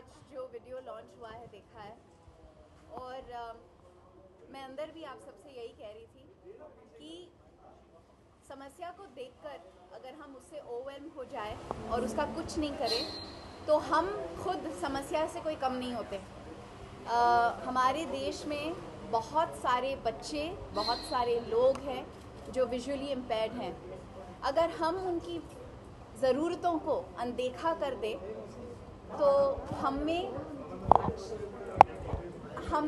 आज जो video launch हुआ है देखा है और मैं अंदर भी आप सबसे यही कह रही थी कि समस्या को देखकर अगर हम उससे ओवरवेल्म हो जाए और उसका कुछ नहीं करें तो हम खुद समस्या से कोई कम नहीं होते। हमारे देश में बहुत सारे बच्चे, बहुत सारे लोग हैं जो विजुअली इम्पेयर्ड हैं। अगर हम उनकी ज़रूरतों को अनदेखा कर दें तो हम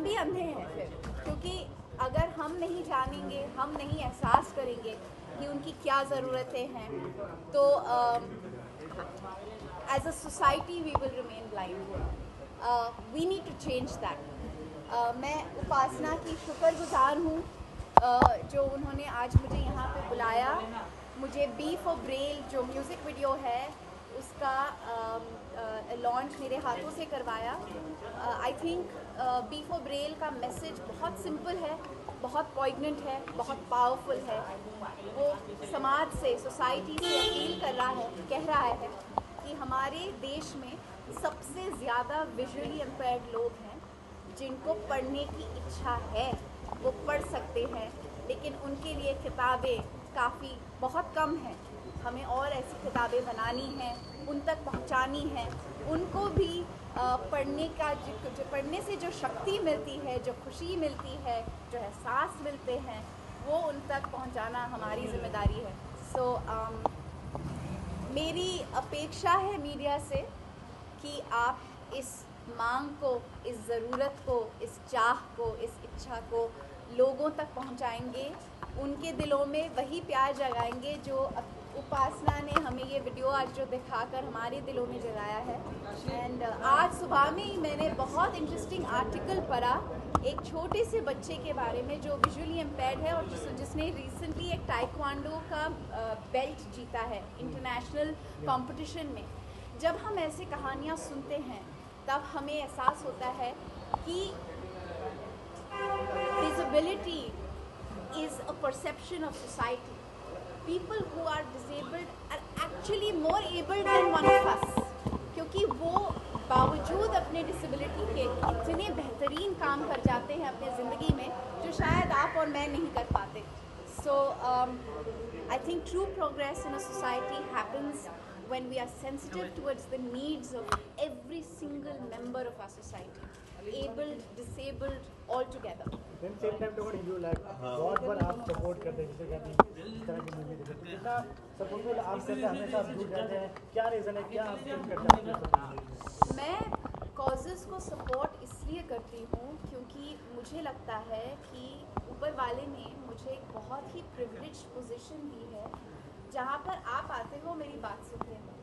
भी अंधे हैं फिर, क्योंकि अगर हम नहीं जानेंगे, हम नहीं एहसास करेंगे कि उनकी क्या ज़रूरतें हैं तो as a society we will remain blind. We need to change that. मैं उपासना की शुक्रगुजार हूँ जो उन्होंने आज मुझे यहाँ पे बुलाया। मुझे बी फॉर ब्रेल जो म्यूज़िक वीडियो है उसका लॉन्च मेरे हाथों से करवाया। I think B for Braille का मैसेज बहुत सिंपल है, बहुत पॉइगनेंट है, बहुत पावरफुल है। वो समाज से, सोसाइटी से अपील कर रहा है, कह रहा है कि हमारे देश में सबसे ज़्यादा विजुअली इम्पेयर्ड लोग हैं जिनको पढ़ने की इच्छा है, वो पढ़ सकते हैं, लेकिन उनके लिए किताबें काफ़ी बहुत कम हैं। हमें और ऐसी किताबें बनानी हैं, उन तक पहुंचानी हैं, उनको भी पढ़ने का जो पढ़ने से जो शक्ति मिलती है, जो खुशी मिलती है, जो एहसास मिलते हैं, वो उन तक पहुंचाना हमारी जिम्मेदारी है। मेरी अपेक्षा है मीडिया से कि आप इस मांग को, इस ज़रूरत को, इस चाह को, इस इच्छा को लोगों तक पहुंचाएंगे, उनके दिलों में वही प्यार जगाएंगे जो उपासना ने हमें ये वीडियो आज जो दिखाकर हमारे दिलों में जगाया है। एंड आज सुबह में ही मैंने बहुत इंटरेस्टिंग आर्टिकल पढ़ा एक छोटे से बच्चे के बारे में जो विजुअली इम्पेयर्ड है और जिसने रिसेंटली एक टाइक्वांडो का बेल्ट जीता है इंटरनेशनल कंपटीशन में। जब हम ऐसे कहानियाँ सुनते हैं तब हमें एहसास होता है कि disability is a perception of society. People who are disabled are actually more able than one of us, क्योंकि वो बावजूद अपने डिसेबिलिटी के इतने बेहतरीन काम कर जाते हैं अपने ज़िंदगी में जो शायद आप और मैं नहीं कर पाते। So I think true progress in a society happens when we are sensitive towards the needs of every single member of our society, abled, disabled, all together. Then same time to you like बहुत बार आप support करते हैं, जैसे कहते हैं इस तरह की मूवी देखते हैं, कितना सपोर्ट आप करते हैं, हमेशा आप जुड़ जाते हैं, क्या रीज़न है, क्या आप करते हैं? मैं कॉजेज़ को सपोर्ट इसलिए करती हूँ क्योंकि मुझे लगता है कि ऊपर वाले ने मुझे एक बहुत ही प्रिविलेज पोजीशन दी है जहाँ पर आप आते हो, मेरी बात सुनते हो।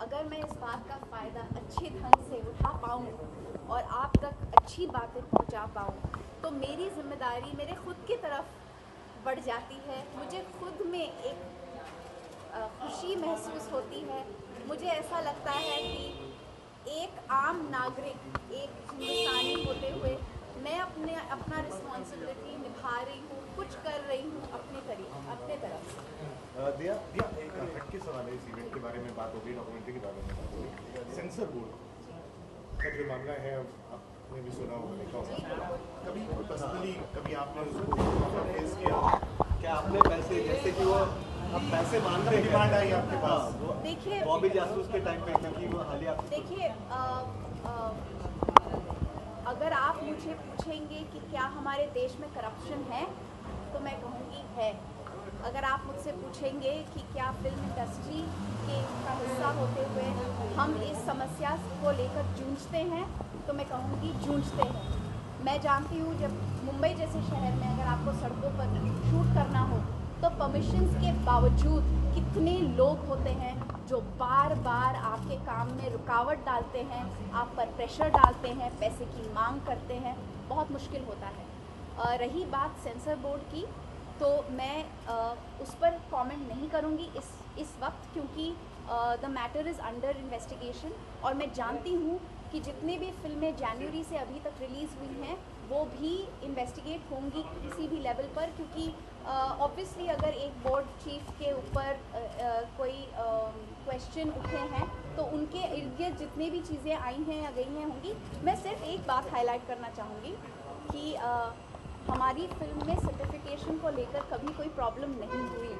अगर मैं इस बात का फ़ायदा अच्छे ढंग से उठा पाऊँ और आप तक अच्छी बातें पहुँचा पाऊँ तो मेरी जिम्मेदारी मेरे खुद की तरफ बढ़ जाती है। मुझे खुद में एक खुशी महसूस होती है। मुझे ऐसा लगता है कि एक आम नागरिक, एक हिंदुस्तानी होते हुए मैं अपना रिस्पॉन्सिबिलिटी निभा रही हूँ, कुछ कर रही हूँ अपने तरफ से। दिया एक हटके सवाल है, इस इवेंट के बारे में बात होगी, डॉक्यूमेंट्री के बारे में बात होगी। सेंसर बोर्ड का जो मामला है आपने भी सुना होगा, देखा होगा, कभी पर्सनली कभी आपने उसको फेस किया? क्या आपने पैसे, जैसे कि वो अब पैसे मांग रहे हैं, डिमांड आई आपके पास? देखिए बॉबी जासूस के टाइम पे, क्योंकि वो हालिया, देखिए अगर आप मुझे पूछेंगे कि क्या हमारे देश में करप्शन है तो मैं कहूँगी है। अगर आप मुझसे पूछेंगे कि क्या फिल्म इंडस्ट्री का हिस्सा होते हुए हम इस समस्या को लेकर जूझते हैं तो मैं कहूँगी जूझते हैं। मैं जानती हूँ जब मुंबई जैसे शहर में अगर आपको सड़कों पर शूट करना हो तो परमिशंस के बावजूद कितने लोग होते हैं जो बार बार आपके काम में रुकावट डालते हैं, आप पर प्रेशर डालते हैं, पैसे की मांग करते हैं, बहुत मुश्किल होता है। रही बात सेंसर बोर्ड की तो मैं उस पर कमेंट नहीं करूँगी इस वक्त, क्योंकि the matter is under investigation और मैं जानती हूँ कि जितनी भी फिल्में जनवरी से अभी तक रिलीज़ हुई हैं वो भी इन्वेस्टिगेट होंगी किसी भी लेवल पर, क्योंकि ऑब्वियसली अगर एक बोर्ड चीफ के ऊपर कोई क्वेश्चन उठे हैं तो उनके इर्द गिर्द जितनी भी चीज़ें आई हैं या गई हैं होंगी। मैं सिर्फ एक बात हाईलाइट करना चाहूँगी कि हमारी फिल्म में सर्टिफिकेशन को लेकर कभी कोई प्रॉब्लम नहीं हुई।